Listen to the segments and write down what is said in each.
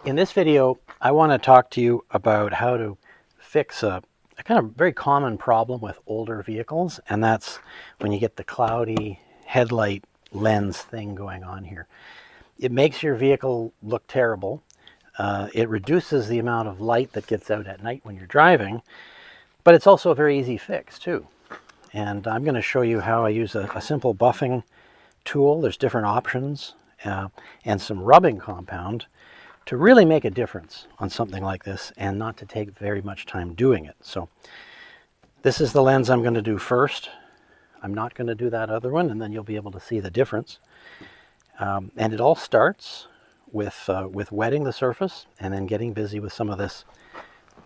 In this video, I want to talk to you about how to fix a kind of very common problem with older vehicles, and that's when you get the cloudy headlight lens thing going on here. It makes your vehicle look terrible. It reduces the amount of light that gets out at night when you're driving, but it's also a very easy fix too. And I'm going to show you how I use a simple buffing tool. There's different options and some rubbing compound to really make a difference on something like this and not to take very much time doing it. So this is the lens I'm going to do first. I'm not going to do that other one, and then you'll be able to see the difference. And it all starts with wetting the surface and then getting busy with some of this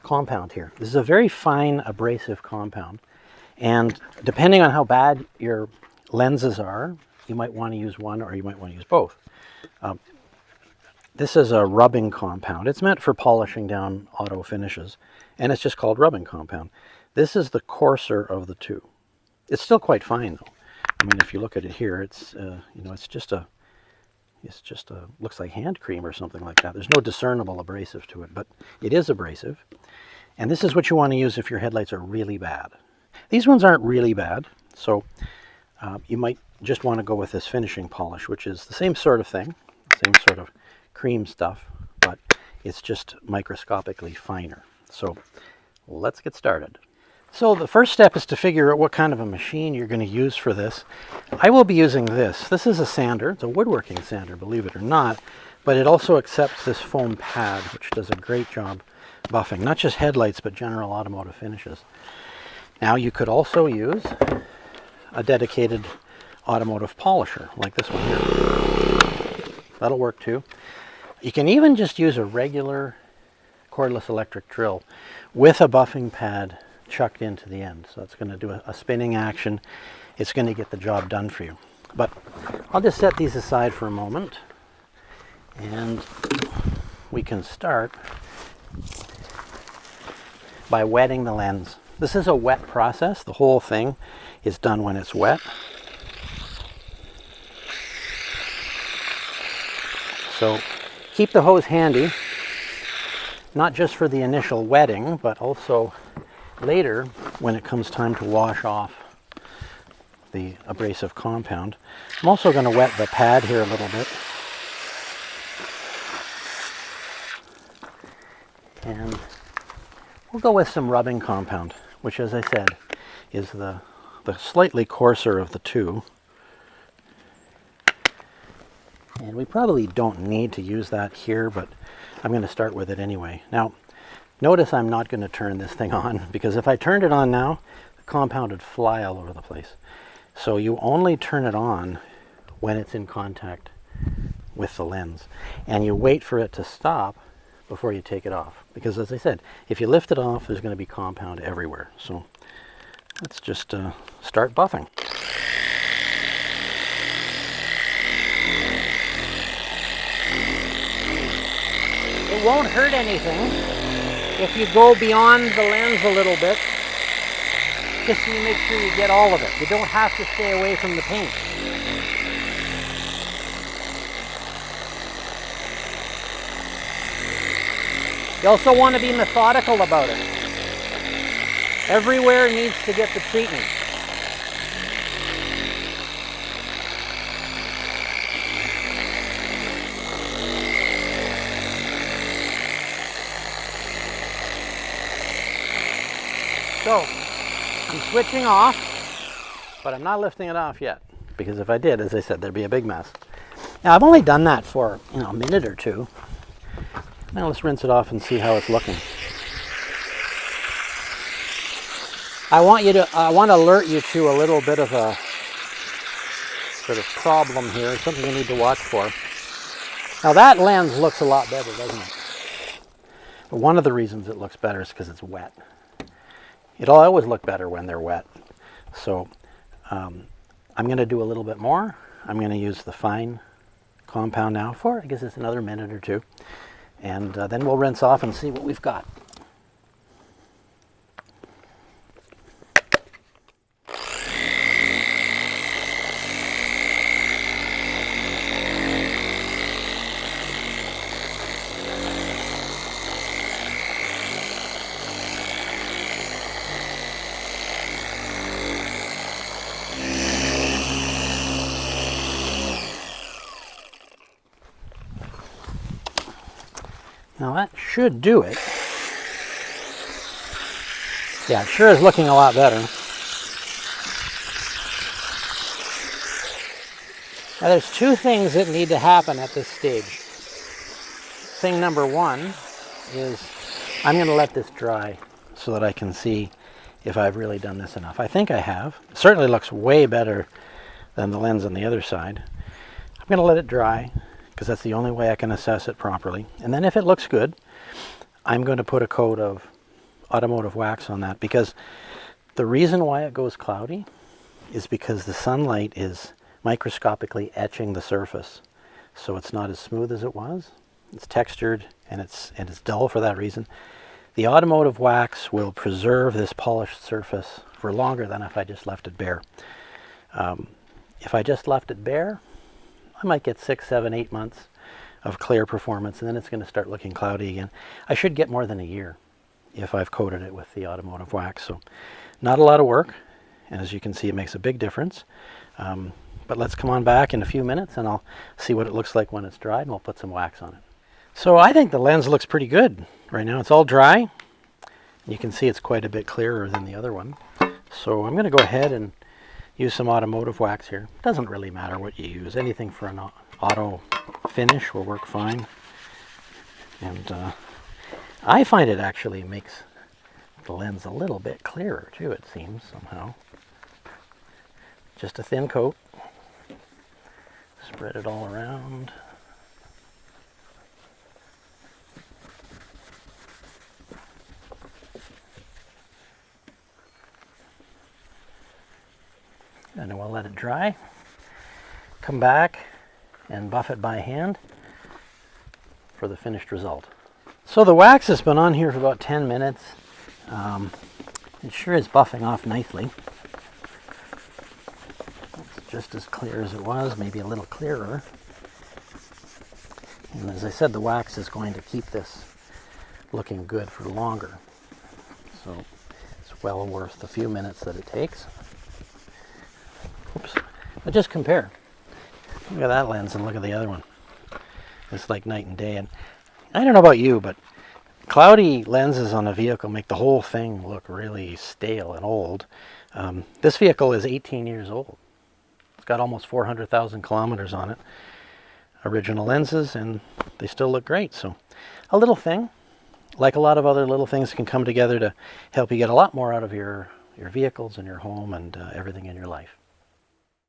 compound here. This is a very fine abrasive compound, and depending on how bad your lenses are, you might want to use one or you might want to use both. This is a rubbing compound. It's meant for polishing down auto finishes, and it's just called rubbing compound. This is the coarser of the two. It's still quite fine though. I mean, if you look at it here, it's it's just a looks like hand cream or something like that. There's no discernible abrasive to it, but it is abrasive. And this is what you want to use if your headlights are really bad. These ones aren't really bad, so you might just want to go with this finishing polish, which is the same sort of thing, same sort of cream stuff, but it's just microscopically finer. So let's get started. So the first step is to figure out what kind of a machine you're going to use for this. I will be using this. This is a sander. It's a woodworking sander, believe it or not, but it also accepts this foam pad, which does a great job buffing, not just headlights, but general automotive finishes. Now you could also use a dedicated automotive polisher like this one here. That'll work too. You can even just use a regular cordless electric drill with a buffing pad chucked into the end. So it's going to do a spinning action. It's going to get the job done for you. But I'll just set these aside for a moment, and we can start by wetting the lens. This is a wet process. The whole thing is done when it's wet. So keep the hose handy, not just for the initial wetting, but also later when it comes time to wash off the abrasive compound. I'm also going to wet the pad here a little bit. And we'll go with some rubbing compound, which, as I said, is the slightly coarser of the two. And we probably don't need to use that here, but I'm going to start with it anyway. Now, notice I'm not going to turn this thing on, because if I turned it on now, the compound would fly all over the place. So you only turn it on when it's in contact with the lens. And you wait for it to stop before you take it off. Because as I said, if you lift it off, there's going to be compound everywhere. So let's just start buffing. It won't hurt anything if you go beyond the lens a little bit, just so you make sure you get all of it. You don't have to stay away from the paint. You also want to be methodical about it. Everywhere needs to get the treatment. So, I'm switching off, but I'm not lifting it off yet, because if I did, as I said, there'd be a big mess. Now, I've only done that for, a minute or two. Now let's rinse it off and see how it's looking. I want to alert you to a little bit of a sort of problem here, something you need to watch for. Now that lens looks a lot better, doesn't it? But one of the reasons it looks better is because it's wet. It'll always look better when they're wet. So I'm going to do a little bit more. I'm going to use the fine compound now for, I guess it's another minute or two. And then we'll rinse off and see what we've got. Now that should do it. Yeah, it sure is looking a lot better. Now there's two things that need to happen at this stage. Thing number one is I'm going to let this dry so that I can see if I've really done this enough. I think I have. It certainly looks way better than the lens on the other side. I'm going to let it dry because that's the only way I can assess it properly. And then if it looks good, I'm going to put a coat of automotive wax on that, because the reason why it goes cloudy is because the sunlight is microscopically etching the surface, so it's not as smooth as it was. It's textured and it's dull for that reason. The automotive wax will preserve this polished surface for longer than if I just left it bare. If I just left it bare, I might get 6, 7, 8 months of clear performance, and then it's going to start looking cloudy again. I should get more than a year if I've coated it with the automotive wax. So not a lot of work, and as you can see, it makes a big difference. But let's come on back in a few minutes and I'll see what it looks like when it's dried, and we'll put some wax on it. So I think the lens looks pretty good right now. It's all dry. You can see it's quite a bit clearer than the other one. So I'm going to go ahead and use some automotive wax here. It doesn't really matter what you use. Anything for an auto finish will work fine. And I find it actually makes the lens a little bit clearer too, it seems, somehow. Just a thin coat. Spread it all around. And then we'll let it dry. Come back and buff it by hand for the finished result. So the wax has been on here for about 10 minutes. It sure is buffing off nicely. It's just as clear as it was, maybe a little clearer. And as I said, the wax is going to keep this looking good for longer. So it's well worth the few minutes that it takes. Oops. But just compare. Look at that lens and look at the other one. It's like night and day. And I don't know about you, but cloudy lenses on a vehicle make the whole thing look really stale and old. This vehicle is 18 years old. It's got almost 400,000 kilometers on it. Original lenses, and they still look great. So a little thing, like a lot of other little things, can come together to help you get a lot more out of your vehicles and your home and everything in your life.